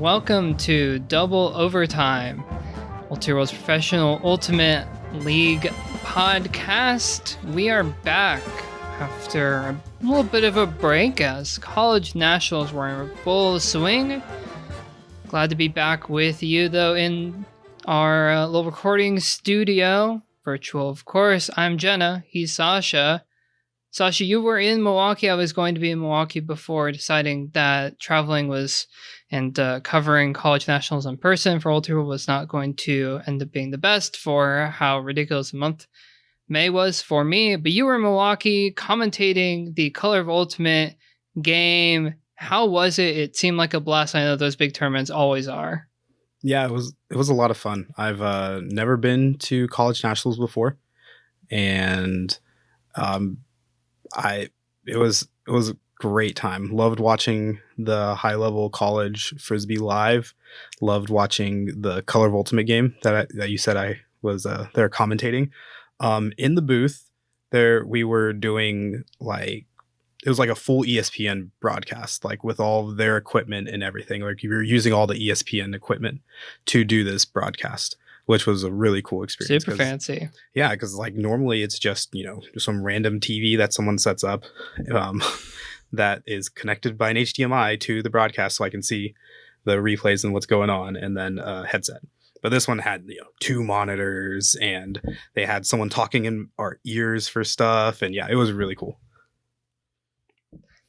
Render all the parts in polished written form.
welcome to Double Overtime, World's professional Ultimate League podcast. We are back after a little bit of a break as college nationals were in full swing. Glad to be back with you, though, in our little recording studio, virtual, of course. I'm Jenna, he's Sascha. Sascha, you were in Milwaukee. I was going to be in Milwaukee before deciding that traveling was and covering college nationals in person for Ultra was not going to end up being the best for how ridiculous a month May was for me. But you were in Milwaukee commentating the Color of Ultimate game. How was it? It seemed like a blast. I know those big tournaments always are. Yeah, it was a lot of fun. I've never been to college nationals before, and it was a great time. Loved watching the high level college frisbee live. Loved watching the Color of Ultimate game that you said I was there commentating. In the booth there, we were doing it was like a full ESPN broadcast, like with all of their equipment and everything. Like you were using all the ESPN equipment to do this broadcast, which was a really cool experience. Super fancy. Yeah, because like normally it's just, some random TV that someone sets up that is connected by an HDMI to the broadcast so I can see the replays and what's going on, and then a headset. But this one had, 2 monitors, and they had someone talking in our ears for stuff. And yeah, it was really cool.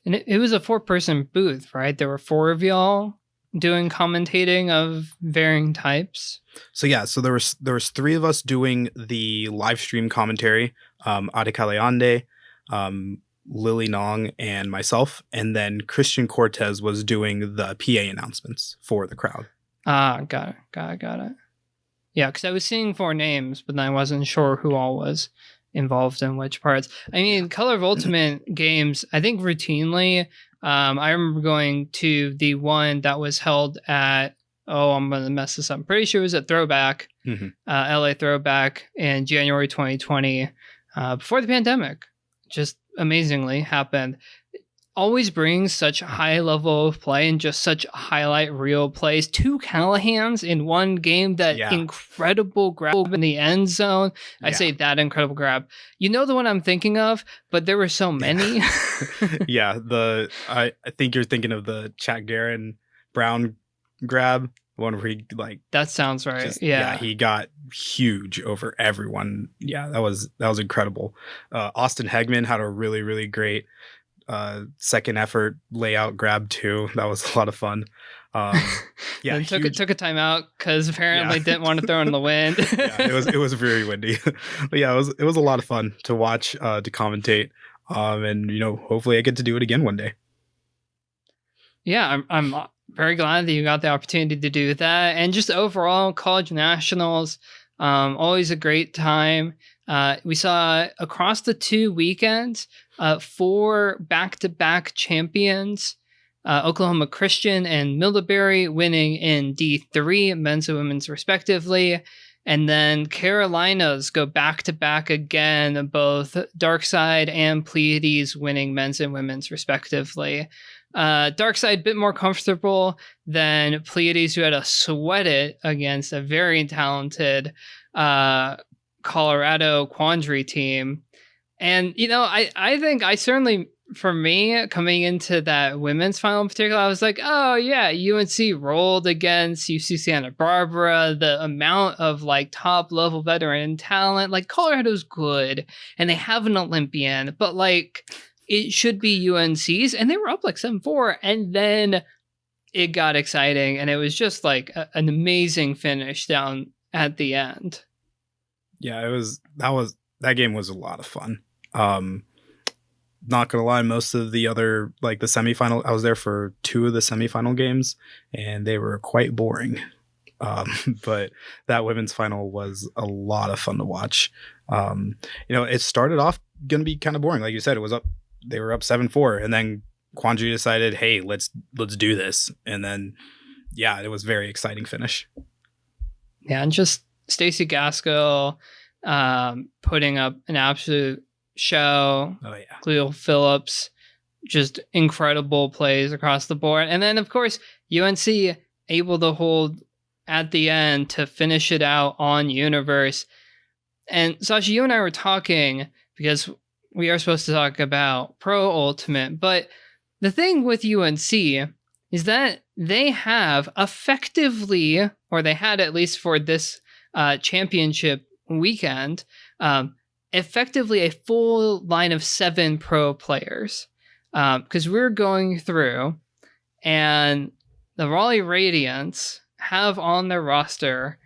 And it was a 4-person booth, right? There were 4 of y'all doing commentating of varying types. So there was 3 of us doing the live stream commentary, Adekale Ande, Lily Nong, and myself, and then Christian Cortez was doing the PA announcements for the crowd. Got it. Yeah, because I was seeing 4 names, but I wasn't sure who all was involved in which parts. I mean, Color of Ultimate games, I think routinely, I remember going to the one that was held at, I'm going to mess this up. I'm pretty sure it was at Throwback, LA Throwback in January 2020, before the pandemic. Just amazingly happened. It always brings such a high level of play and just such highlight reel plays. 2 Callahans in one game, that incredible grab in the end zone. I say that incredible grab. You know the one I'm thinking of, but there were so many. Yeah, I think you're thinking of the Chad Guerin Brown grab. One where he that sounds right. He got huge over everyone. Yeah, that was incredible. Austin Hegman had a really, really great second effort layout grab too. That was a lot of fun. And took a timeout because apparently didn't want to throw in the wind. It was very windy. But yeah, it was a lot of fun to watch, to commentate, and hopefully I get to do it again one day. Yeah, I'm very glad that you got the opportunity to do that. And just overall, college nationals, always a great time. We saw across the 2 weekends, 4 back-to-back champions, Oklahoma Christian and Middlebury winning in D3, men's and women's respectively. And then Carolinas go back-to-back again, both Darkside and Pleiades winning men's and women's respectively. Darkside a bit more comfortable than Pleiades, who had to sweat it against a very talented Colorado Quandary team. And, I think I certainly, for me, coming into that women's final in particular, I was like, oh yeah, UNC rolled against UC Santa Barbara. The amount of top level veteran talent, Colorado's good and they have an Olympian, but it should be UNC's, and they were up 7-4, and then it got exciting, and it was just an amazing finish down at the end. Yeah, that game was a lot of fun. Not gonna lie, most of the other the semifinal, I was there for 2 of the semifinal games, and they were quite boring. But that women's final was a lot of fun to watch. It started off gonna be kind of boring, like you said. They were up 7-4, and then Quandary decided, hey, let's do this. And then, it was a very exciting finish. Yeah, and just Stacey Gaskell putting up an absolute show. Oh, yeah. Cleo Phillips, just incredible plays across the board. And then, of course, UNC able to hold at the end to finish it out on Universe. And Sascha, you and I were talking because we are supposed to talk about Pro Ultimate, but the thing with UNC is that they have effectively, or they had at least for this championship weekend, effectively a full line of 7 pro players. Because we're going through, and the Raleigh Radiants have on their roster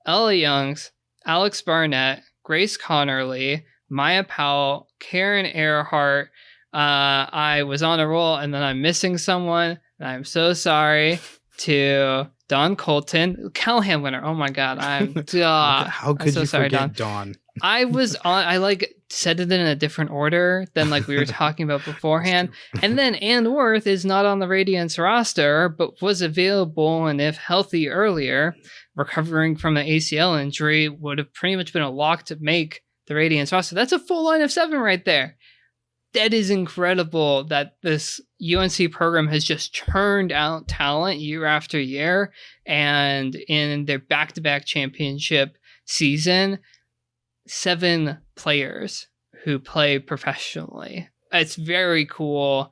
Ella Youngs, Alex Barnett, Grace Connerly, Maya Powell, Karen Earhart. I was on a roll and then I'm missing someone. And I'm so sorry to Dawn Colton, Callahan winner. Oh my God. How could so you sorry, forget Dawn? I was on, I like said it in a different order than like we were talking about beforehand. And then Ann Worth is not on the Radiance roster, but was available and if healthy earlier, recovering from an ACL injury, would have pretty much been a lock to make the Radiance roster. That's a full line of 7 right there. That is incredible that this UNC program has just churned out talent year after year. And in their back-to-back championship season, 7 players who play professionally. It's very cool.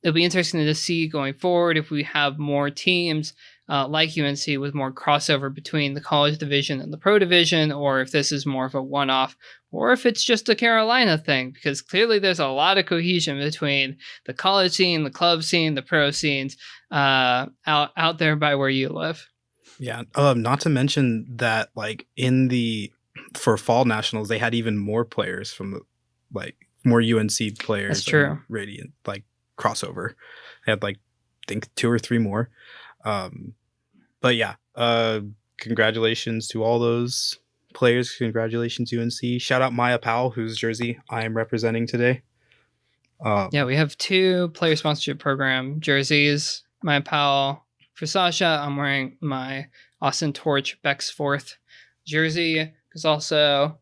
It'll be interesting to see going forward if we have more teams like UNC with more crossover between the college division and the pro division, or if this is more of a one-off, or if it's just a Carolina thing, because clearly there's a lot of cohesion between the college scene, the club scene, the pro scenes out there by where you live. Yeah. Not to mention that like for fall nationals, they had even more players from like more UNC players. That's true. Radiant like crossover. They had like I think 2 or 3 more. But yeah, congratulations to all those players. Congratulations UNC. Shout out Maya Powell, whose jersey I am representing today. Yeah, we have 2 player sponsorship program jerseys. Maya Powell for Sascha. I'm wearing my Austin Torch Bexforth jersey. Because also,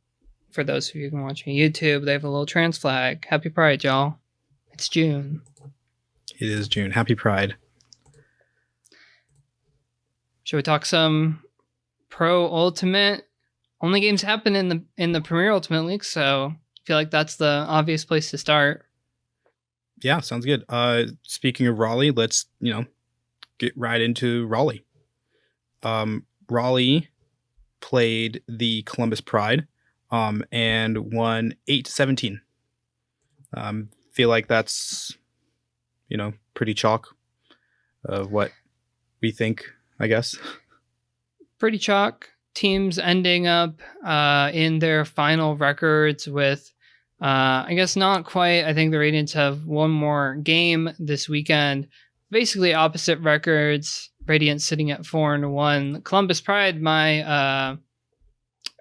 for those of you who are watching YouTube, they have a little trans flag. Happy Pride, y'all. It's June. It is June. Happy Pride. Should we talk some Pro Ultimate? Only games happen in the Premier Ultimate League, so I feel like that's the obvious place to start. Yeah, sounds good. Speaking of Raleigh, let's get right into Raleigh. Raleigh played the Columbus Pride and won 8-17. Feel like that's pretty chalk of what we think, I guess. Pretty chalk. Teams ending up in their final records with I guess not quite. I think the Radiants have one more game this weekend. Basically opposite records. Radiant sitting at 4-1. Columbus Pride, my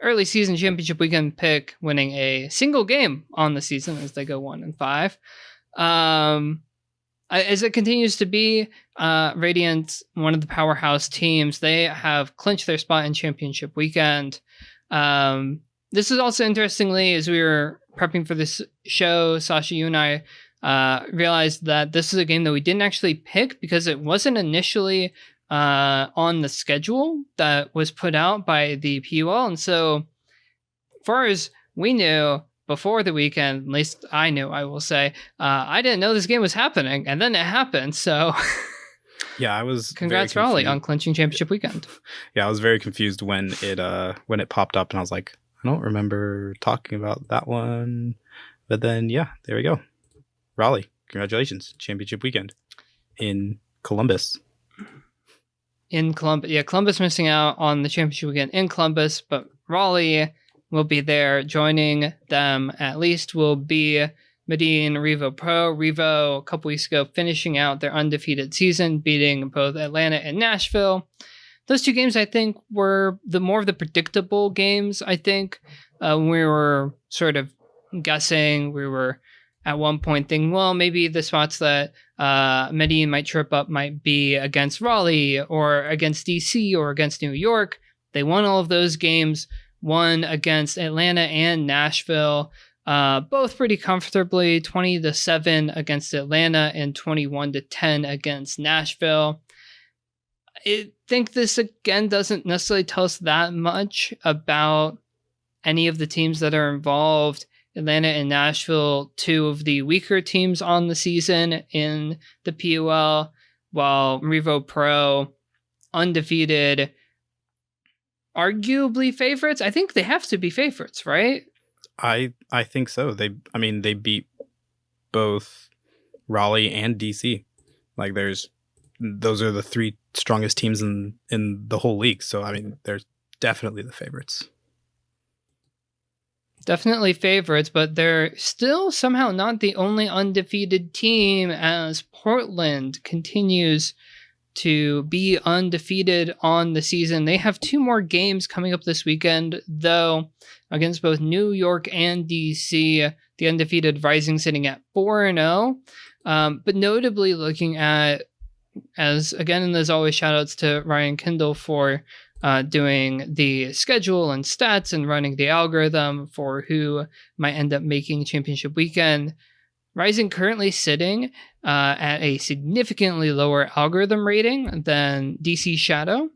early season championship weekend pick, winning a single game on the season as they go 1-5. As it continues to be, Radiant, one of the powerhouse teams, they have clinched their spot in championship weekend. This is also interestingly, as we were prepping for this show, Sascha, you and I realized that this is a game that we didn't actually pick because it wasn't initially on the schedule that was put out by the PUL. And so, as far as we knew before the weekend, at least I knew, I will say, I didn't know this game was happening. And then it happened. So yeah, I was congrats Raleigh on clinching championship weekend. Yeah, I was very confused when it popped up and I was like, I don't remember talking about that one. But then, yeah, there we go. Raleigh, congratulations. Championship weekend in Columbus. In Columbus. Yeah, Columbus missing out on the championship weekend in Columbus, but Raleigh will be there. Joining them at least will be Medellin Revo Pro. Revo, a couple weeks ago, finishing out their undefeated season, beating both Atlanta and Nashville. Those 2 games, I think, were the more of the predictable games, I think. We were sort of guessing. We were at one point thinking, well, maybe the spots that Medellin might trip up might be against Raleigh or against DC or against New York. They won all of those games, won against Atlanta and Nashville, both pretty comfortably, 20-7 against Atlanta and 21-10 against Nashville. I think this again doesn't necessarily tell us that much about any of the teams that are involved. Atlanta and Nashville, two of the weaker teams on the season in the PUL, while Revo Pro, undefeated, arguably favorites. I think they have to be favorites, right? I think so. They beat both Raleigh and DC. Like those are the three strongest teams in the whole league. So I mean, they're definitely the favorites. Definitely favorites, but they're still somehow not the only undefeated team, as Portland continues to be undefeated on the season. They have two more games coming up this weekend, though, against both New York and DC. The undefeated Rising sitting at 4-0. But notably looking at, as again, and there's always shoutouts to Ryan Kindle for doing the schedule and stats and running the algorithm for who might end up making Championship Weekend. Rising currently sitting at a significantly lower algorithm rating than DC Shadow,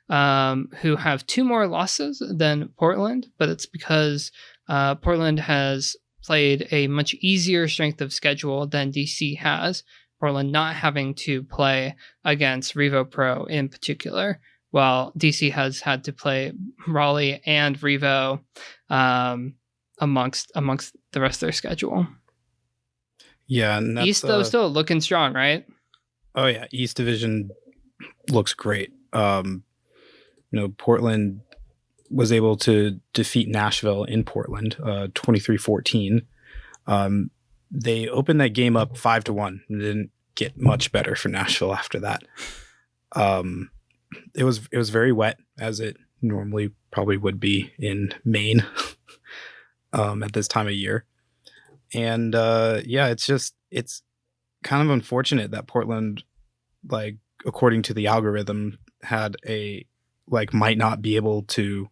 who have two more losses than Portland, but it's because Portland has played a much easier strength of schedule than DC has, Portland not having to play against Revo Pro in particular, while DC has had to play Raleigh and Revo amongst the rest of their schedule. Yeah, and that's, East though still looking strong, right? Oh yeah, East Division looks great. Portland was able to defeat Nashville in Portland, 23-14. They opened that game up 5-1 and didn't get much better for Nashville after that. It was very wet, as it normally probably would be in Maine at this time of year. And it's kind of unfortunate that Portland, like, according to the algorithm, had might not be able to,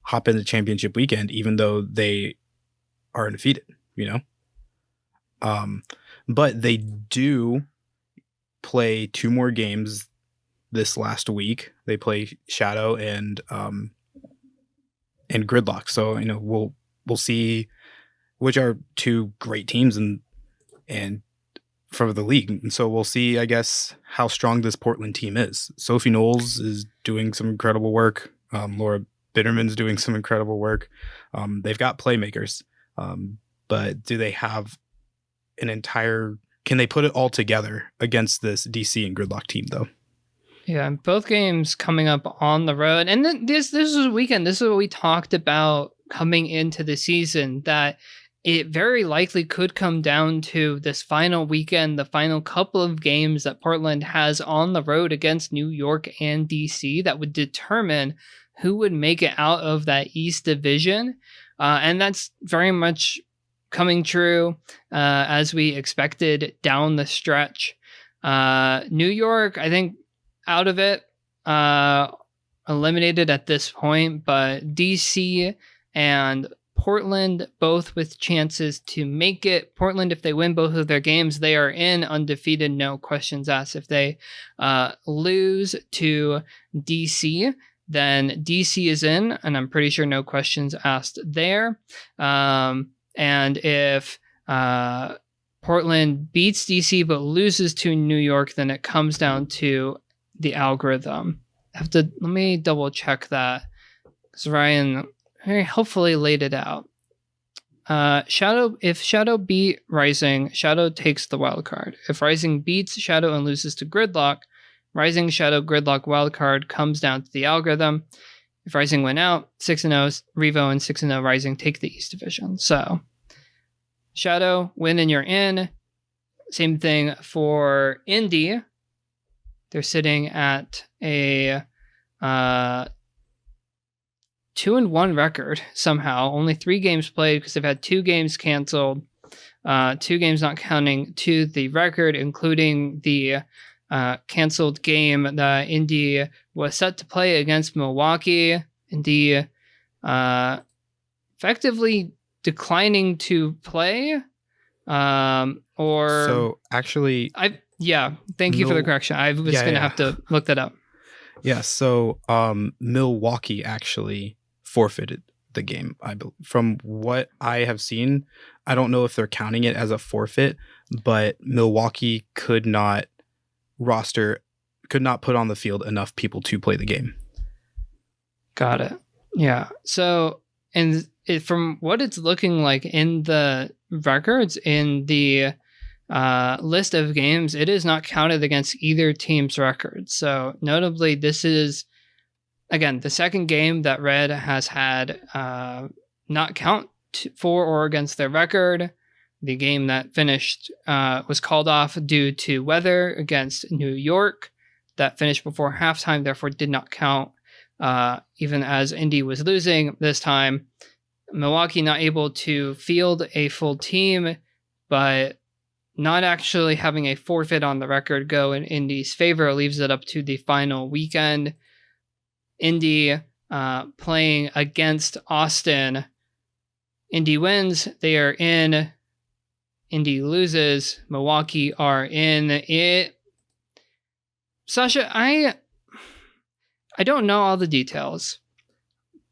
hop into Championship Weekend, even though they are undefeated, But they do play two more games this last week. They play Shadow and Gridlock. So, we'll see which are two great teams and for the league. And so we'll see, I guess, how strong this Portland team is. Sophie Knowles is doing some incredible work. Laura Bitterman's doing some incredible work. They've got playmakers, but do they have can they put it all together against this DC and Gridlock team, though? Yeah, both games coming up on the road. And then this is a weekend. This is what we talked about coming into the season, that it very likely could come down to this final weekend, the final couple of games that Portland has on the road against New York and DC, that would determine who would make it out of that East Division. And that's very much coming true as we expected down the stretch. New York, I think, out of it, eliminated at this point, but DC and Portland both with chances to make it. Portland, if they win both of their games, they are in undefeated, no questions asked. If they lose to DC, then DC is in, and I'm pretty sure no questions asked there. And if Portland beats DC but loses to New York, then it comes down to the algorithm. Let me double check that, because Ryan very helpfully laid it out. If Shadow beat Rising, Shadow takes the wild card. If Rising beats Shadow and loses to Gridlock, Rising, Shadow, Gridlock wild card comes down to the algorithm. If Rising win out, 6-0 Revo and 6-0 Rising take the East Division. So Shadow win and you're in. Same thing for Indy. They're sitting at a 2-1 record somehow. Only 3 games played because they've had 2 games canceled. 2 games not counting to the record, including the canceled game that Indy was set to play against Milwaukee. Indy effectively declining to play. So actually, Yeah, thank you for the correction. I was going to have to look that up. Yeah, so Milwaukee actually forfeited the game. From what I have seen, I don't know if they're counting it as a forfeit, but Milwaukee could not put on the field enough people to play the game. Got it. Yeah. So, and from what it's looking like in the records, in the list of games, it is not counted against either team's record. So, notably, this is, again, the second game that Red has had not count for or against their record. The game that finished was called off due to weather against New York. That finished before halftime, therefore did not count. Even as Indy was losing this time. Milwaukee not able to field a full team, but not actually having a forfeit on the record go in Indy's favor leaves it up to the final weekend. Indy playing against Austin. Indy wins. They are in. Indy loses. Milwaukee are in it. Sascha, I don't know all the details,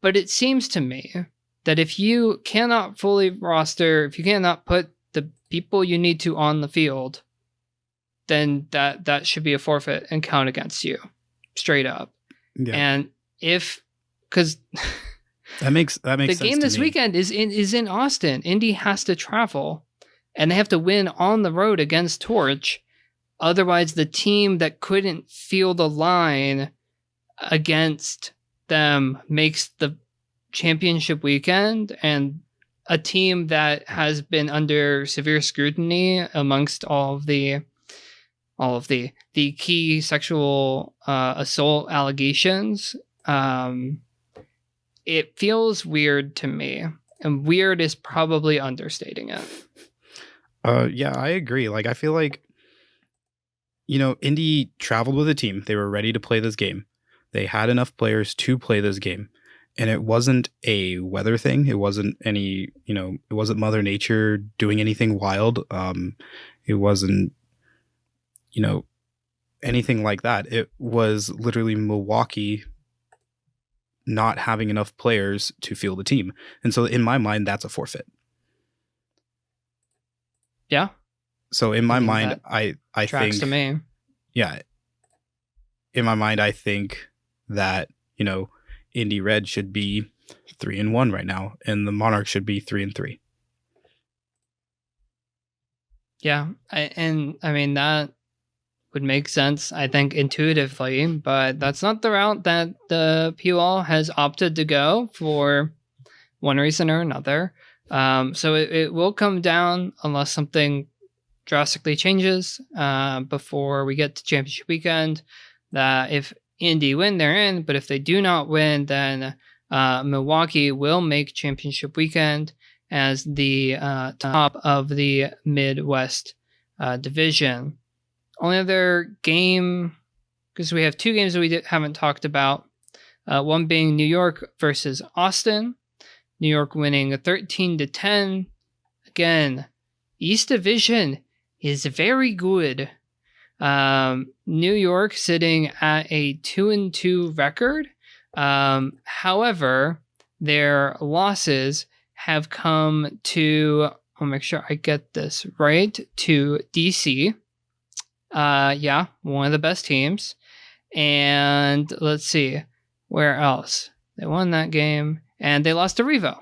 but it seems to me that if you cannot fully roster, if you cannot put the people you need to on the field, then that should be a forfeit and count against you, straight up. Yeah. And because that makes the sense game this weekend is in Austin. Indy has to travel, and they have to win on the road against Torch. Otherwise, the team that couldn't field a line against them makes the championship weekend, and a team that has been under severe scrutiny amongst all of the key sexual assault allegations. It feels weird to me, and weird is probably understating it. Yeah, I agree. Like, I feel like, Indy traveled with a team. They were ready to play this game. They had enough players to play this game. And it wasn't a weather thing. It wasn't it wasn't Mother Nature doing anything wild. It wasn't, anything like that. It was literally Milwaukee not having enough players to field the team. And so in my mind, that's a forfeit. Yeah. So in my mind, I tracks think to me. Yeah. In my mind, I think that, Indy Red should be 3-1 right now, and the Monarchs should be 3-3. Yeah, I mean that would make sense, I think, intuitively, but that's not the route that the PUL has opted to go for one reason or another. So it will come down unless something drastically changes before we get to championship weekend. That if Indy win, they're in, but if they do not win, then Milwaukee will make championship weekend as the top of the Midwest division. Only other game, because we have two games that we haven't talked about, one being New York versus Austin. New York winning 13-10. Again, East Division is very good. New York sitting at a 2-2 record. However, their losses have come to, I'll make sure I get this right, to DC. Yeah, one of the best teams. And let's see, where else? They won that game, and they lost to Revo.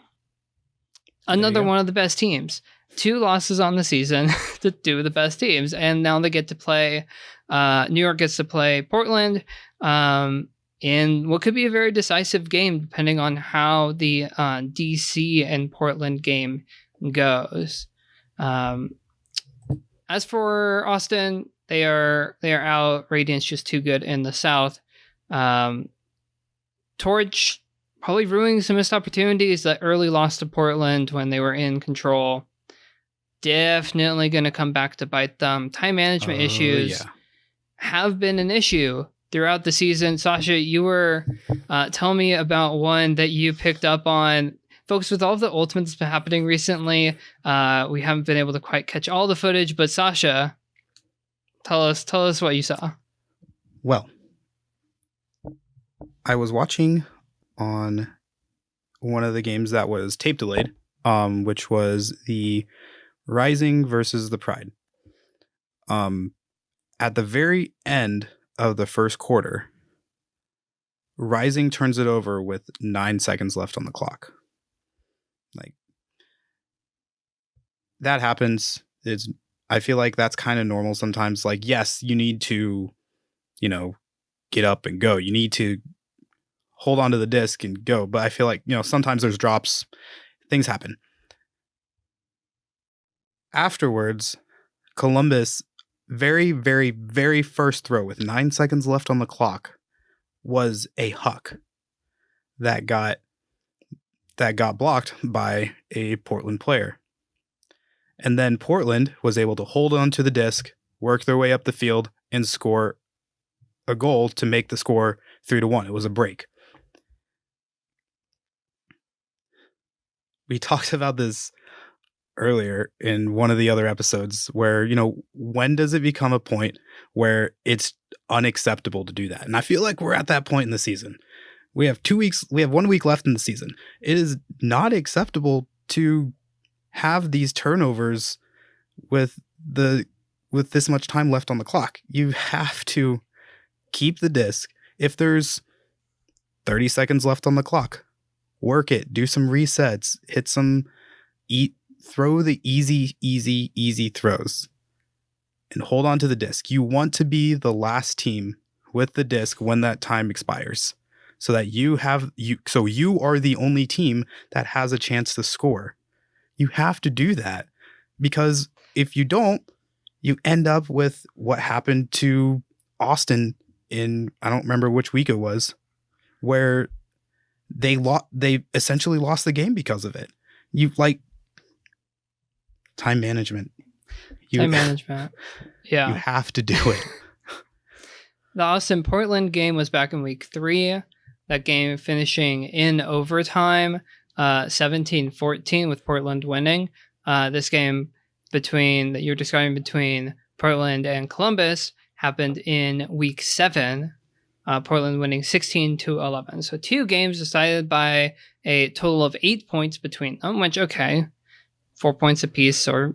Another one of the best teams. 2 losses on the season to 2 of the best teams, and now they get to play. New York gets to play Portland in what could be a very decisive game, depending on how the DC and Portland game goes. As for Austin, they are out. Radiant's just too good in the South. Torch probably ruining some missed opportunities. That early loss to Portland when they were in control. Definitely going to come back to bite them. Time management issues have been an issue throughout the season. Sascha, you were telling me about one that you picked up on. Folks, with all of the ultimates that's been happening recently, we haven't been able to quite catch all the footage, but Sascha, Tell us what you saw. Well, I was watching on one of the games that was tape delayed, which was the Rising versus the Pride. At the very end of the first quarter, Rising turns it over with 9 seconds left on the clock. Like, that happens. I feel like that's kind of normal sometimes. Like, yes, you need to, get up and go. You need to hold onto the disc and go. But I feel like, sometimes there's drops. Things happen. Afterwards, Columbus, very, very, very first throw with 9 seconds left on the clock was a huck that got blocked by a Portland player. And then Portland was able to hold on to the disc, work their way up the field, and score a goal to make the score 3-1. It was a break. We talked about this earlier in one of the other episodes where, when does it become a point where it's unacceptable to do that? And I feel like we're at that point in the season. We have 1 week left in the season. It is not acceptable to have these turnovers with this much time left on the clock. You have to keep the disc. If there's 30 seconds left on the clock, work it, do some resets, throw the easy throws and hold on to the disc. You want to be the last team with the disc when that time expires, so that you are the only team that has a chance to score. You have to do that, because if you don't, you end up with what happened to Austin in, I don't remember which week it was, where they essentially lost the game because of it. Time management. Yeah. You have to do it. The Austin Portland game was back in week 3. That game finishing in overtime, 17-14 with Portland winning. This game that you're describing between Portland and Columbus happened in week 7. Portland winning 16-11. So 2 games decided by a total of 8 points between them, which, okay, 4 points apiece, or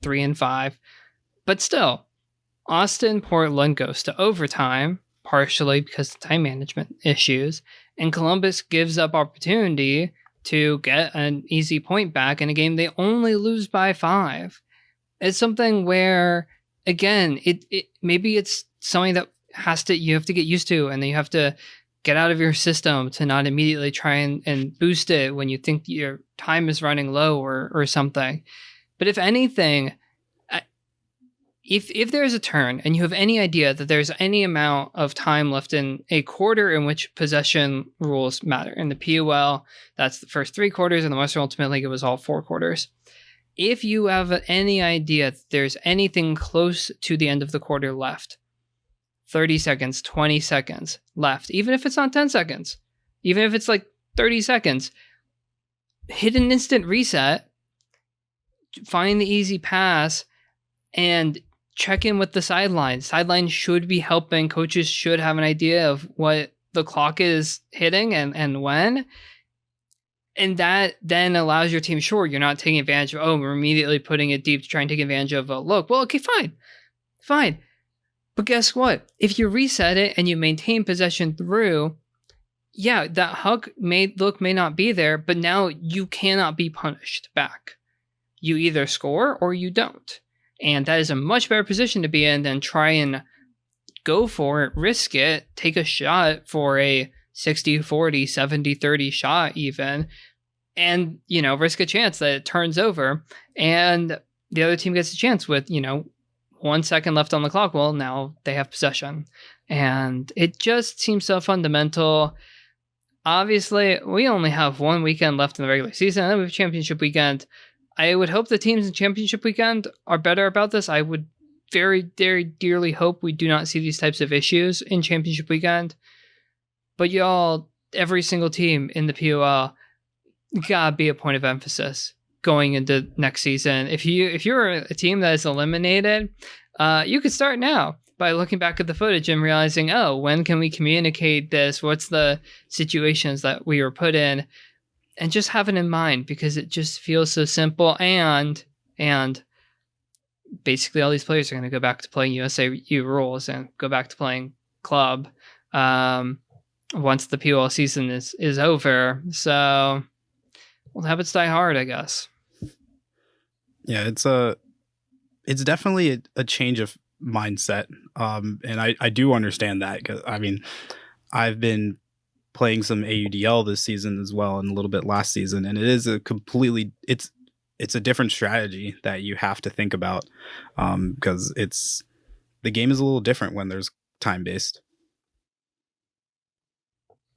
3 and 5. But still, Austin Portland goes to overtime, partially because of time management issues, and Columbus gives up opportunity to get an easy point back in a game they only lose by 5. It's something where, again, it maybe it's something that you have to get used to, and then you have to get out of your system to not immediately try and boost it when you think your time is running low or something. But if anything, if there's a turn and you have any idea that there's any amount of time left in a quarter in which possession rules matter, in the PUL, that's the first 3 quarters, in the Western Ultimate League, it was all 4 quarters. If you have any idea that there's anything close to the end of the quarter left, 30 seconds, 20 seconds left, even if it's not 10 seconds, even if it's like 30 seconds, hit an instant reset, find the easy pass, and check in with the sidelines. Sidelines should be helping. Coaches should have an idea of what the clock is hitting and when. And that then allows your team, sure, you're not taking advantage of, we're immediately putting it deep to try and take advantage of a look. Well, okay, fine. But guess what? If you reset it and you maintain possession through, that huck may not be there, but now you cannot be punished back. You either score or you don't. And that is a much better position to be in than try and go for it, risk it, take a shot for a 60-40, 70-30 shot even, and, risk a chance that it turns over and the other team gets a chance with, 1 second left on the clock. Well, now they have possession. And it just seems so fundamental. Obviously, we only have 1 weekend left in the regular season, and then we have championship weekend. I would hope the teams in championship weekend are better about this. I would very, very dearly hope we do not see these types of issues in championship weekend. But y'all, every single team in the PUL gotta be a point of emphasis going into next season. If you're a team that is eliminated, You could start now by looking back at the footage and realizing, oh, when can we communicate this? What's the situations that we were put in? And just have it in mind, because it just feels so simple. And basically all these players are going to go back to playing USAU rules and go back to playing club once the PUL season is over. So well, habits die hard, I guess. Yeah, it's definitely a change of mindset. And I do understand that, because I mean, I've been playing some AUDL this season as well, and a little bit last season, and it is it's a different strategy that you have to think about, because the game is a little different when there's time based.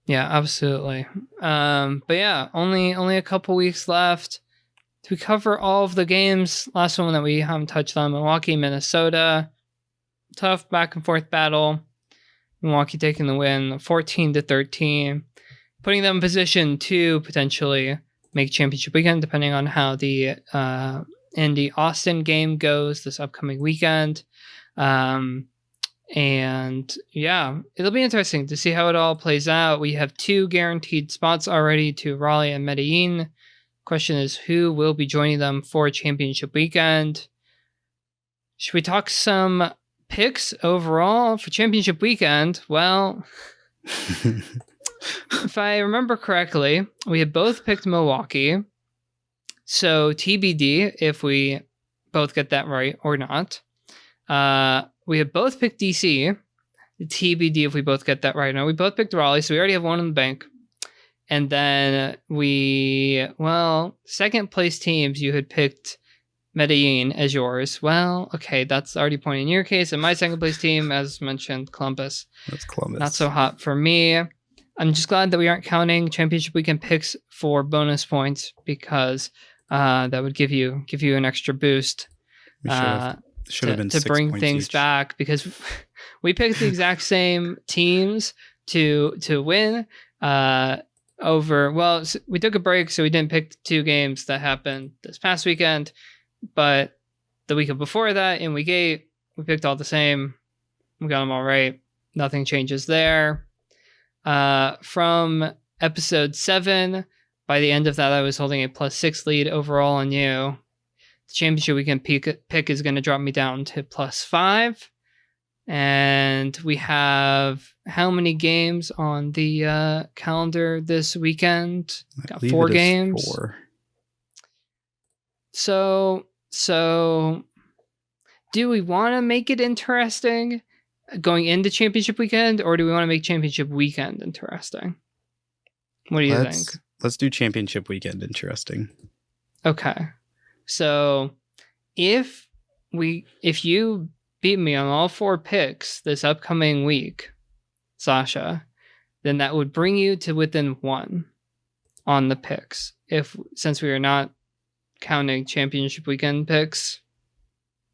Yeah, absolutely. But yeah, only a couple weeks left. To cover all of the games, last one that we haven't touched on, Milwaukee, Minnesota. Tough back and forth battle. Milwaukee taking the win 14-13, putting them in position to potentially make championship weekend, depending on how the Indy Austin game goes this upcoming weekend. And yeah, it'll be interesting to see how it all plays out. We have 2 guaranteed spots already to Raleigh and Medellin. Question is, who will be joining them for championship weekend? Should we talk some picks overall for championship weekend? Well, if I remember correctly, we had both picked Milwaukee. So TBD if we both get that right or not. We had both picked DC. TBD if we both get that right. Now we both picked Raleigh, so we already have one in the bank. And then second place teams, you had picked Medellin as yours. Well, okay, that's already pointing in your case. And my second place team, as mentioned, Columbus. That's Columbus. Not so hot for me. I'm just glad that we aren't counting championship weekend picks for bonus points, because that would give you an extra boost. Should have been to bring things each. back, because we picked the exact same teams to win. We took a break, so we didn't pick 2 games that happened this past weekend, but the weekend before that in week 8, we picked all the same. We got them all right. Nothing changes there. From episode 7, by the end of that, I was holding a +6 lead overall on you. The championship weekend pick is going to drop me down to +5. And we have how many games on the calendar this weekend? Got 4 games. 4. So do we want to make it interesting going into championship weekend, or do we want to make championship weekend interesting? What do you think? Let's do championship weekend interesting. Okay. So if you beat me on all 4 picks this upcoming week, Sascha, then that would bring you to within 1 on the picks. Since we are not counting championship weekend picks,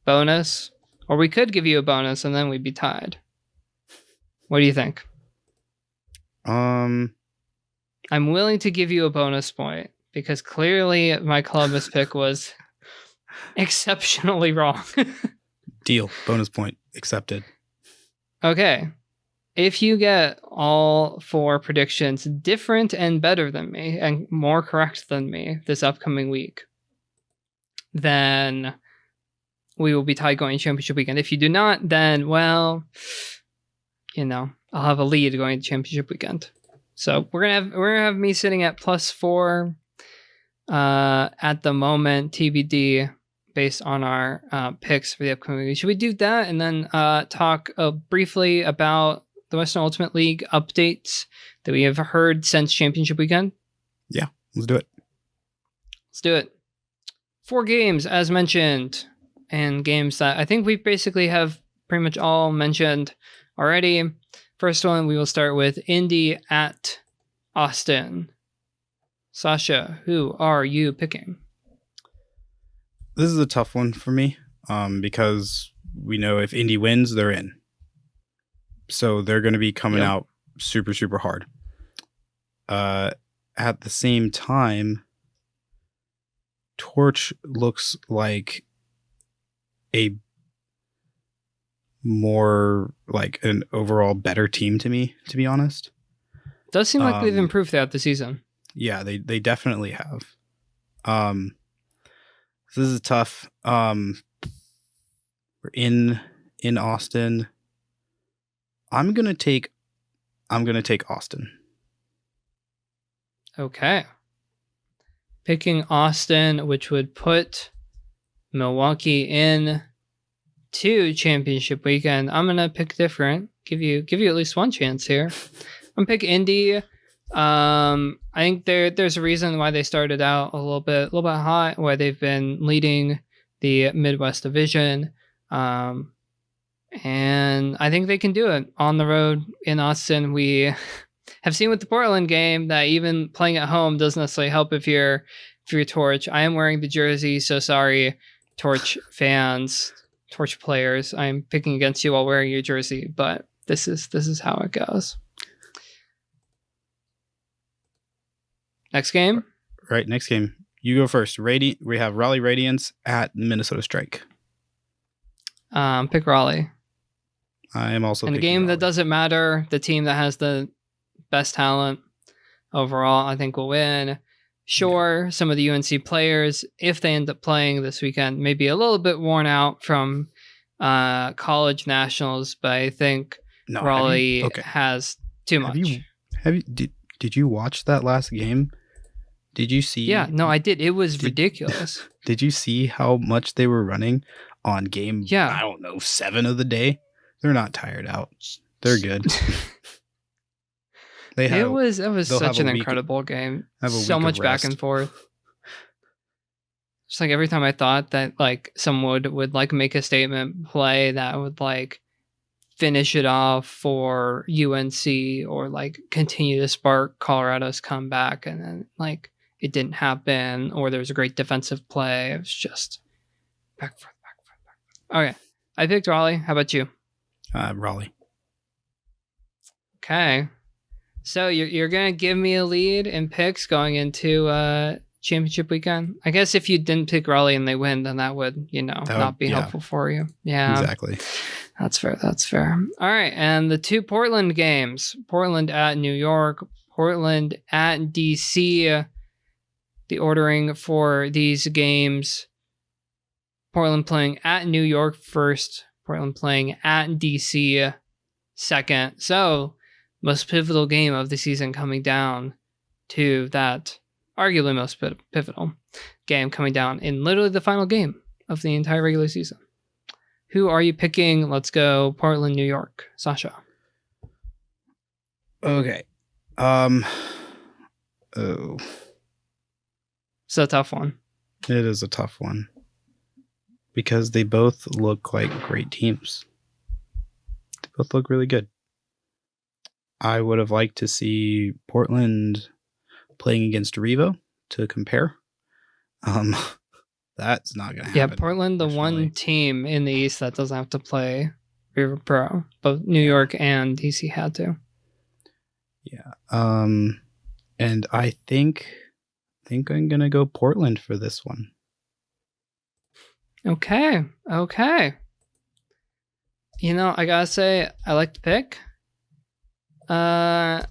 bonus, or we could give you a bonus and then we'd be tied. What do you think? I'm willing to give you a bonus point, because clearly my Columbus pick was exceptionally wrong. Deal. Bonus point accepted. Okay. If you get all 4 predictions different and better than me and more correct than me this upcoming week, then we will be tied going championship weekend. If you do not, then, well, I'll have a lead going to championship weekend. So we're gonna have me sitting at +4 at the moment, TBD, based on our picks for the upcoming week. Should we do that and then talk briefly about the Western Ultimate League updates that we have heard since championship weekend? Yeah, let's do it. Let's do it. 4 games, as mentioned, and games that I think we basically have pretty much all mentioned already. First one, we will start with Indy at Austin. Sascha, who are you picking? This is a tough one for me, because we know if Indy wins, they're in. So they're going to be coming out super, super hard. At the same time, Torch looks like a more like an overall better team to me, to be honest. Does seem like they've improved throughout the season. Yeah, they definitely have. This is tough. We're in Austin. I'm gonna take Austin. Okay. Picking Austin, which would put Milwaukee in to championship weekend. I'm gonna pick different. Give you at least one chance here. I'm gonna pick Indy. I think there's a reason why they started out a little bit hot, why they've been leading the Midwest Division. And I think they can do it on the road in Austin. We have seen with the Portland game that even playing at home doesn't necessarily help if you're Torch. I am wearing the jersey, so sorry, Torch fans, Torch players. I'm picking against you while wearing your jersey, but this is how it goes. Next game? Right, next game. You go first. We have Raleigh Radiance at Minnesota Strike. Pick Raleigh. I am also in a picking game Raleigh. that doesn't matter. The team that has the best talent overall, I think, will win. Sure, some of the UNC players, if they end up playing this weekend, may be a little bit worn out from college nationals, but I think Raleigh has too much. Did you watch that last game? Did you see? Yeah, no, I did. It was ridiculous. Did you see how much they were running on game? Yeah. I don't know, 7 of the day. They're not tired out. They're good. It was such an incredible game. So much back and forth. Just like every time I thought that like someone would like make a statement play that would like finish it off for UNC or like continue to spark Colorado's comeback, and then like it didn't happen, or there was a great defensive play. It was just back and forth. Okay, I picked Raleigh. How about you? Raleigh. Okay, so you're gonna give me a lead in picks going into championship weekend. I guess if you didn't pick Raleigh and they win, then that would not be helpful for you. Yeah, exactly. That's fair. All right, and the 2 Portland games: Portland at New York, Portland at DC. The ordering for these games: Portland playing at New York first, Portland playing at DC second. So, most pivotal game of the season coming down to that arguably most pivotal game coming down in literally the final game of the entire regular season. Who are you picking? Let's go Portland, New York. Sascha. Okay. It's a tough one. It is a tough one. Because they both look like great teams. They both look really good. I would have liked to see Portland playing against Revo to compare. That's not going to happen. Yeah, Portland, the one team in the East that doesn't have to play River Pro. Both New York and DC had to. Yeah. And I think I'm going to go Portland for this one. Okay. You know, I gotta say, I like the pick. I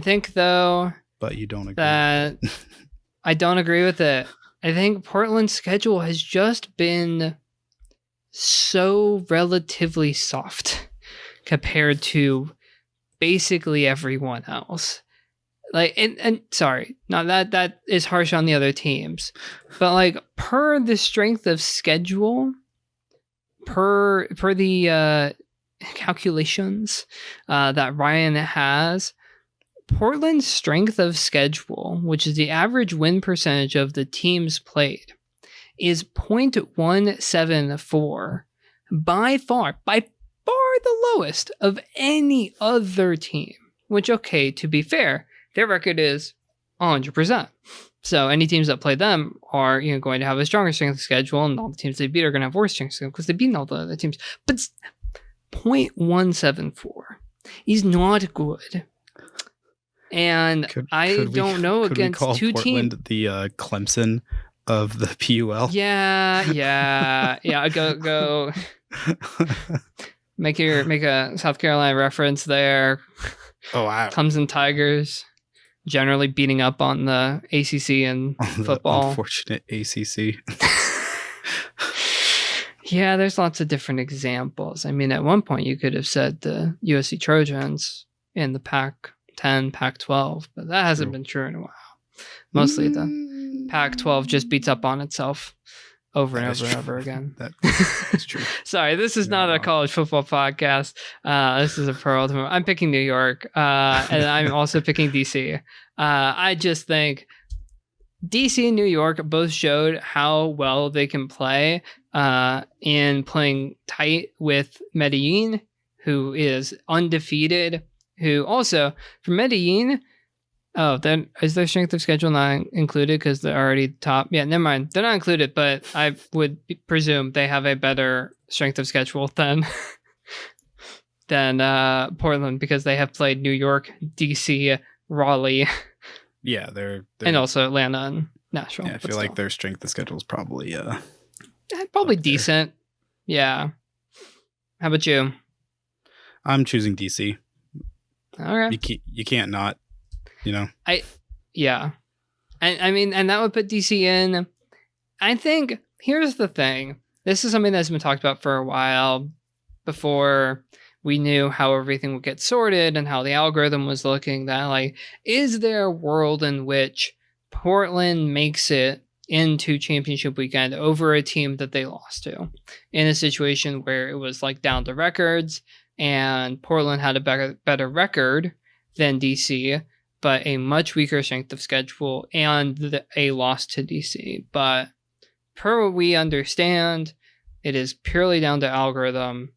think, though... But you don't agree that with it. I don't agree with it. I think Portland's schedule has just been so relatively soft compared to basically everyone else. Like, and sorry, not that is harsh on the other teams, but like per the strength of schedule, per the calculations that Ryan has, Portland's strength of schedule, which is the average win percentage of the teams played, is 0.174, by far the lowest of any other team. Which, okay, to be fair, their record is 100%. So any teams that play them are going to have a stronger strength of schedule, and all the teams they beat are going to have worse strength of schedule because they beat all the other teams. But 0.174 is not good. And I don't know against two Portland teams. The Clemson of the PUL. Yeah. Go. Make a South Carolina reference there. Oh, wow. Clemson Tigers generally beating up on the ACC and football. The unfortunate ACC. Yeah, there's lots of different examples. I mean, at one point you could have said the USC Trojans in the Pac-10, Pac-12, but that hasn't been true in a while. Mostly the Pac-12 just beats up on itself over and over again. That's true. Sorry, this is not a college football podcast. This is a pro ultimate. I'm picking New York, and I'm also picking DC. I just think DC and New York both showed how well they can play in playing tight with Medellin, who is undefeated, who also, for Medellin, oh, then is their strength of schedule not included because they're already top? Yeah, never mind. They're not included, but I would presume they have a better strength of schedule than Portland because they have played New York, DC, Raleigh. Yeah, they're and also Atlanta and Nashville. Yeah, I feel like their strength of schedule is probably probably decent. Yeah. How about you? I'm choosing DC. All right. You can't not. Yeah. I mean, and that would put DC in. I think here's the thing. This is something that's been talked about for a while before we knew how everything would get sorted and how the algorithm was looking. That, like, is there a world in which Portland makes it into championship weekend over a team that they lost to in a situation where it was like down to records and Portland had a better record than DC, but a much weaker strength of schedule and a loss to DC. But per what we understand, it is purely down to algorithm.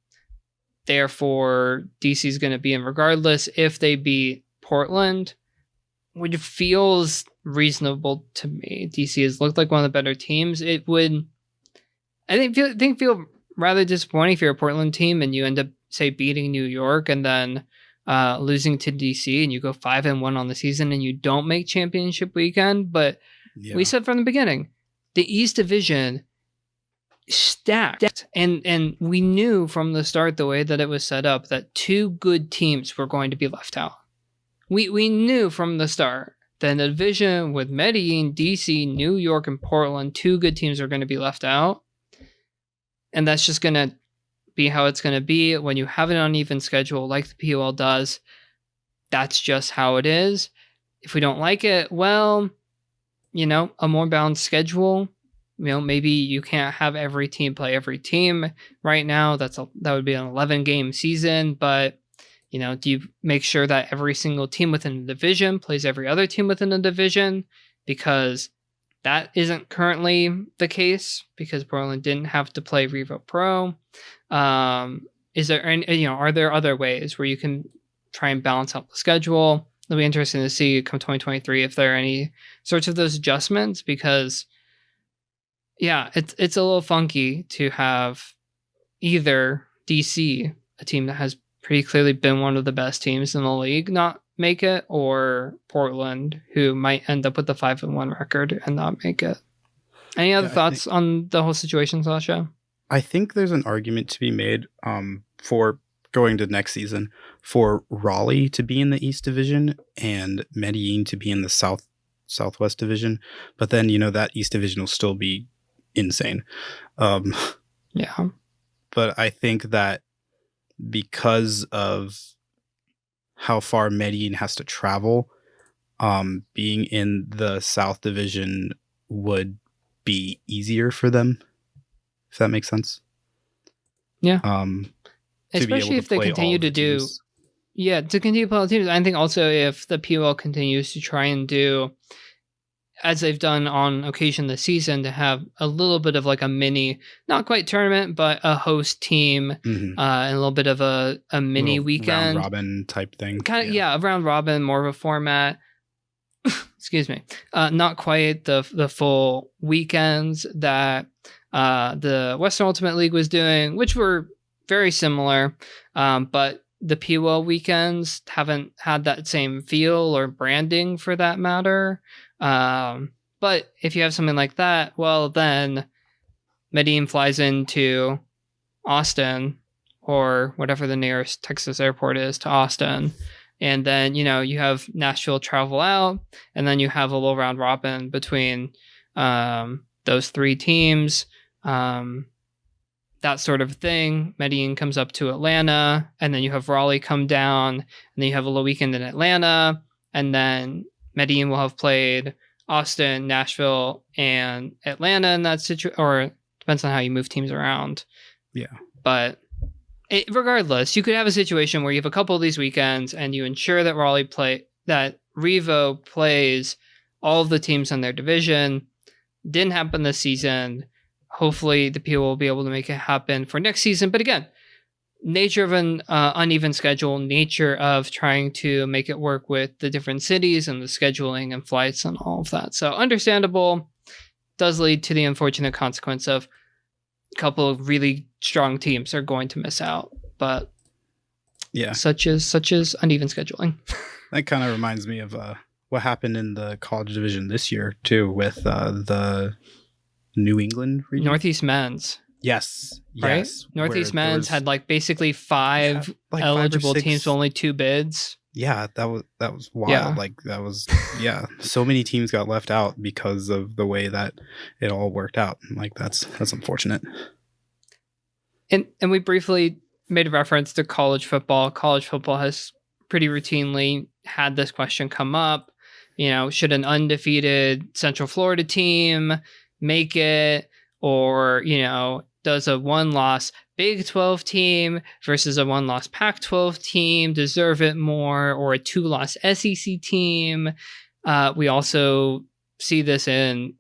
Therefore, DC is going to be in regardless if they beat Portland, which feels reasonable to me. DC has looked like one of the better teams. It would, I think, feel rather disappointing if you're a Portland team and you end up, say, beating New York and then losing to DC and you go 5-1 on the season and you don't make championship weekend. But we said from the beginning, the East Division stacked, and we knew from the start, the way that it was set up, that two good teams were going to be left out. We knew from the start that in the division with Medellin, DC, New York, and Portland, two good teams are going to be left out. And that's just going to be how it's going to be when you have an uneven schedule like the PUL does. That's just how it is. If we don't like it, well, a more balanced schedule. Maybe you can't have every team play every team right now. That would be an 11-game season, but do you make sure that every single team within the division plays every other team within the division? Because that isn't currently the case because Portland didn't have to play Revo Pro. Is there any, are there other ways where you can try and balance out the schedule? It'll be interesting to see come 2023 if there are any sorts of those adjustments because, yeah, it's a little funky to have either DC, a team that has pretty clearly been one of the best teams in the league, not make it, or Portland, who might end up with the 5-1 record and not make it. Any other thoughts on the whole situation, Sascha? I think there's an argument to be made for going to next season for Raleigh to be in the East Division and Medellin to be in the Southwest Division. But then, that East Division will still be insane. Yeah. But I think that because of how far Medellin has to travel, being in the South Division would be easier for them, if that makes sense. Yeah. Especially if they continue to do, to continue playing teams. I think also if the PUL continues to try and do, as they've done on occasion this season, to have a little bit of like a mini, not quite tournament, but a host team, and a little bit of a mini weekend. Round robin type thing. A round robin, more of a format. Excuse me. Not quite the full weekends that the Western Ultimate League was doing, which were very similar, but the PUL weekends haven't had that same feel or branding for that matter. But if you have something like that, well, then Medellin flies into Austin or whatever the nearest Texas airport is to Austin. And then, you have Nashville travel out, and then you have a little round robin between those 3 teams, that sort of thing. Medellin comes up to Atlanta, and then you have Raleigh come down, and then you have a little weekend in Atlanta, and then Medellin will have played Austin, Nashville, and Atlanta in that situation, or depends on how you move teams around. Yeah. But regardless, you could have a situation where you have a couple of these weekends and you ensure that that Revo plays all of the teams in their division. Didn't happen this season. Hopefully the PUL will be able to make it happen for next season. But again, nature of an uneven schedule, nature of trying to make it work with the different cities and the scheduling and flights and all of that. So understandable, does lead to the unfortunate consequence of a couple of really strong teams are going to miss out. But yeah, such as uneven scheduling. That kind of reminds me of what happened in the college division this year too, with the New England region. Northeast men's. Yes. Right? Yes. Northeast men's had basically 5 eligible 5 or 6 teams, only 2 bids. Yeah, that was wild. Yeah. That was so many teams got left out because of the way that it all worked out. That's unfortunate. And we briefly made a reference to college football. College football has pretty routinely had this question come up. Should an undefeated Central Florida team make it, or does a 1-loss Big 12 team versus a 1-loss Pac-12 team deserve it more, or a 2-loss SEC team? We also see this in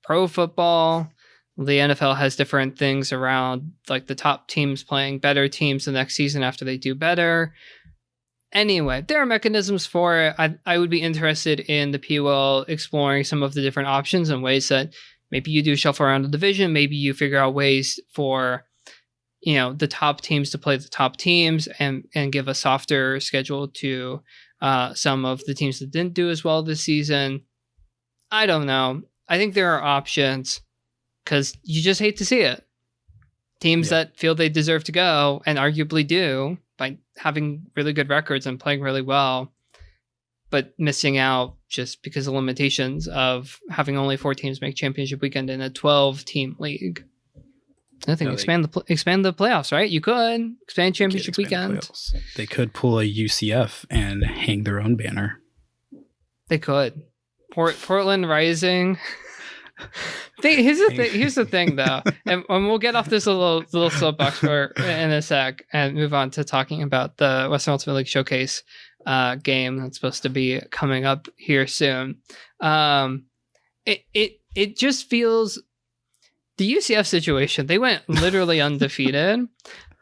pro football. The NFL has different things around the top teams playing better teams the next season after they do better. Anyway, there are mechanisms for it. I would be interested in the PUL exploring some of the different options and ways that maybe you do shuffle around the division. Maybe you figure out ways for, the top teams to play the top teams and give a softer schedule to some of the teams that didn't do as well this season. I don't know. I think there are options because you just hate to see it. Teams that feel they deserve to go and arguably do by having really good records and playing really well, but missing out just because of limitations of having only 4 teams make championship weekend in a 12-team league. I think expand the playoffs, right? You could expand championship weekend. They could pull a UCF and hang their own banner. They could. Portland Rising. Here's the thing, though, and we'll get off this little soapbox in a sec and move on to talking about the Western Ultimate League Showcase game that's supposed to be coming up here soon. It just feels the UCF situation. They went literally undefeated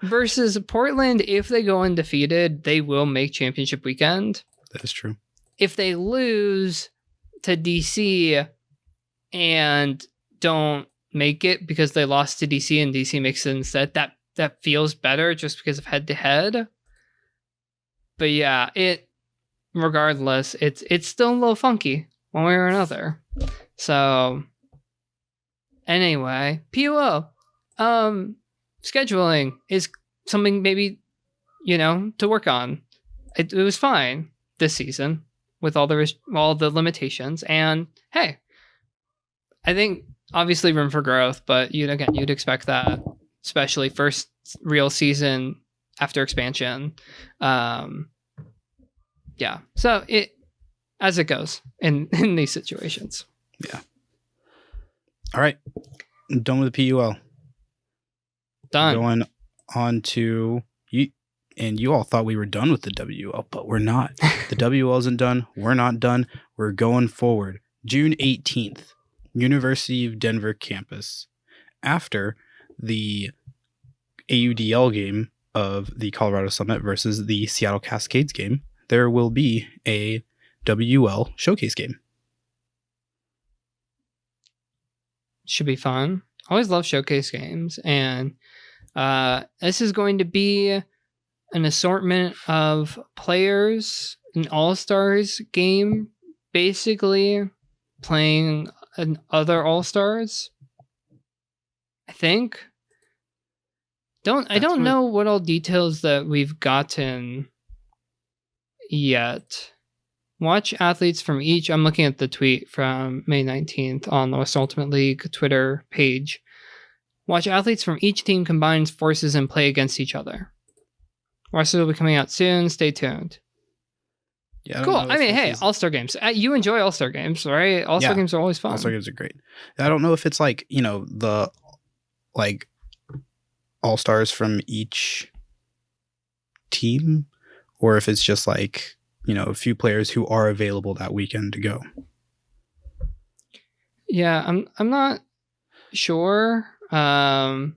versus Portland. If they go undefeated, they will make championship weekend. That is true. If they lose to DC and don't make it because they lost to DC and DC makes it instead, that feels better just because of head to head. But yeah, regardless, it's still a little funky one way or another. So anyway, PUL scheduling is something maybe to work on. It was fine this season with all the limitations, and hey, I think obviously room for growth, but you'd expect that, especially first real season after expansion. Yeah. So as it goes in these situations. Yeah. All right. I'm done with the PUL. Done. Going on to you, and you all thought we were done with the WUL, but we're not. The WUL isn't done. We're not done. We're going forward. June 18th, University of Denver campus. After the AUDL game of the Colorado Summit versus the Seattle Cascades game, there will be a WUL Showcase game. Should be fun. Always love showcase games, and this is going to be an assortment of players, an all-stars game, basically playing other all-stars, I think. I don't know what all details that we've gotten yet. Watch athletes from each. I'm looking at the tweet from May 19th on the Western Ultimate League Twitter page. Watch athletes from each team combine forces and play against each other. Rosters will be coming out soon. Stay tuned. Yeah, cool. I mean, hey, All-Star Games. You enjoy All-Star Games, right? All-Star Games are always fun. All-Star Games are great. I don't know if it's like, the like All-Stars from each team, or if it's just like, a few players who are available that weekend to go. Yeah, I'm not sure. And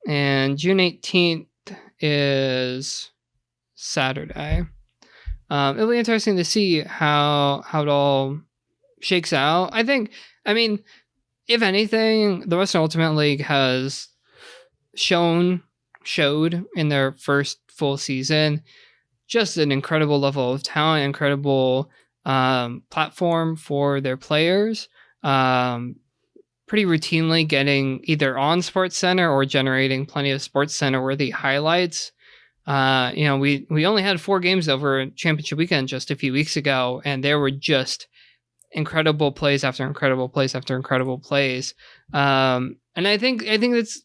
June 18th is Saturday. It'll be interesting to see how it all shakes out. I mean, if anything, the Western Ultimate League has showed in their first full season just an incredible level of talent, incredible platform for their players. Pretty routinely getting either on SportsCenter or generating plenty of SportsCenter worthy highlights. We only had 4 games over Championship Weekend just a few weeks ago, and there were just incredible plays after incredible plays after incredible plays. And I think it's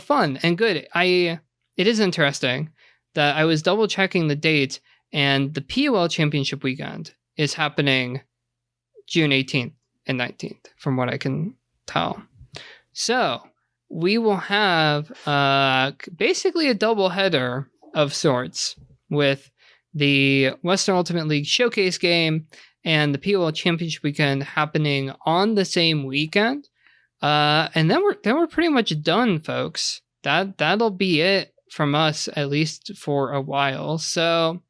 fun and good. It is interesting that I was double checking the dates, and the PUL Championship Weekend is happening June 18th and 19th, from what I can tell. So we will have basically a double header of sorts with the Western Ultimate League Showcase Game and the PUL Championship Weekend happening on the same weekend. And then we're pretty much done, folks. That'll be it from us, at least for a while. So,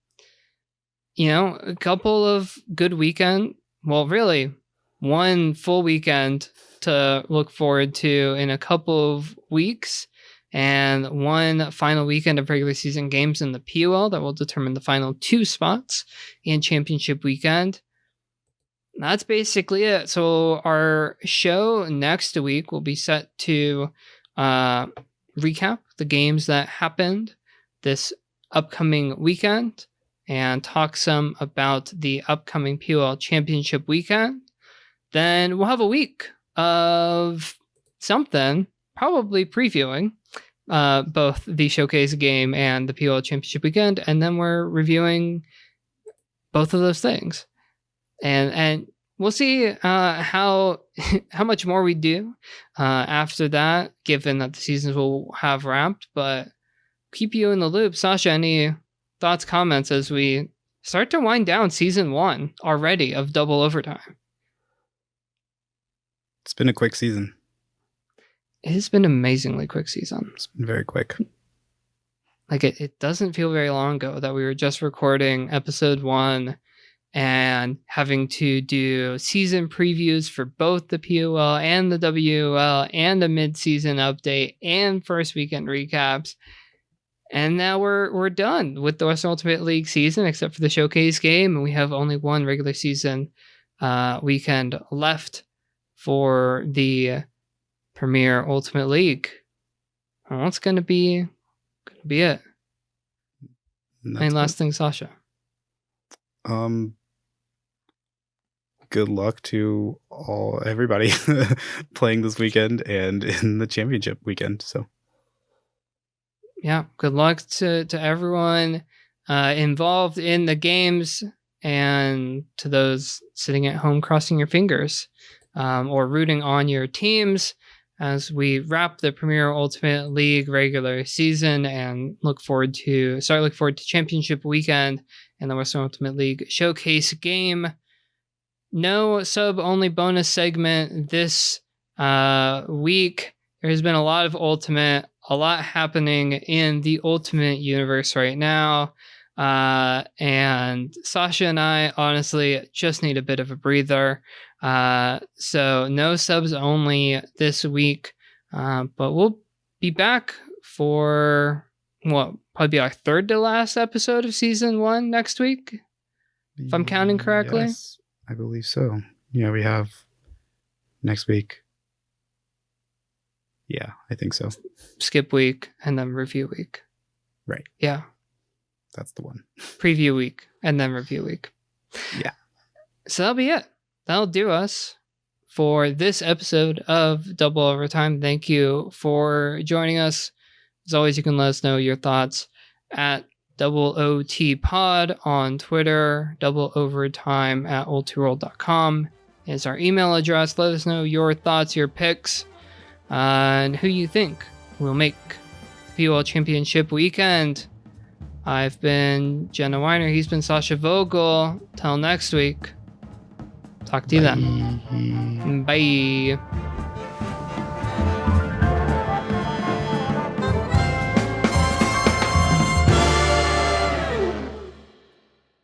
a couple of good weekend. Well, really, one full weekend to look forward to in a couple of weeks, and one final weekend of regular season games in the PUL that will determine the final 2 spots in Championship Weekend. That's basically it. So our show next week will be set to recap the games that happened this upcoming weekend and talk some about the upcoming PUL Championship Weekend. Then we'll have a week of something, probably previewing both the Showcase Game and the PUL Championship Weekend, and then we're reviewing both of those things. And we'll see how much more we do after that, given that the seasons will have wrapped. But keep you in the loop. Sascha, any thoughts, comments as we start to wind down season 1 already of Double Overtime? It's been a quick season. It has been an amazingly quick season. It's been very quick. Like it doesn't feel very long ago that we were just recording episode 1 and having to do season previews for both the PUL and the WUL and a mid-season update and first weekend recaps. And now we're done with the Western Ultimate League season, except for the Showcase Game, and we have only one regular season weekend left for the Premier Ultimate League. Well, that's gonna be it. Any last thing, Sascha? Good luck to everybody playing this weekend and in the championship weekend. So yeah, good luck to everyone involved in the games, and to those sitting at home crossing your fingers or rooting on your teams as we wrap the Premier Ultimate League regular season and look forward to championship weekend and the Western Ultimate League Showcase Game. No sub-only bonus segment this week. There has been a lot of Ultimate, a lot happening in the Ultimate universe right now. And Sascha and I honestly just need a bit of a breather. So no subs only this week. But we'll be back for probably our third to last episode of season 1 next week, if I'm counting correctly. Yes, I believe so. Yeah, we have next week. Yeah, I think so. Skip week and then review week. Right. Yeah. That's the one. Preview week and then review week. Yeah. So that'll be it. That'll do us for this episode of Double Overtime. Thank you for joining us. As always, you can let us know your thoughts at OOT Pod on Twitter, doubleovertime@old2world.com is our email address. Let us know your thoughts, your picks, and who you think will make the PUL Championship Weekend. I've been Jenna Weiner. He's been Sascha Vogel. Till next week. Talk to you then. Bye.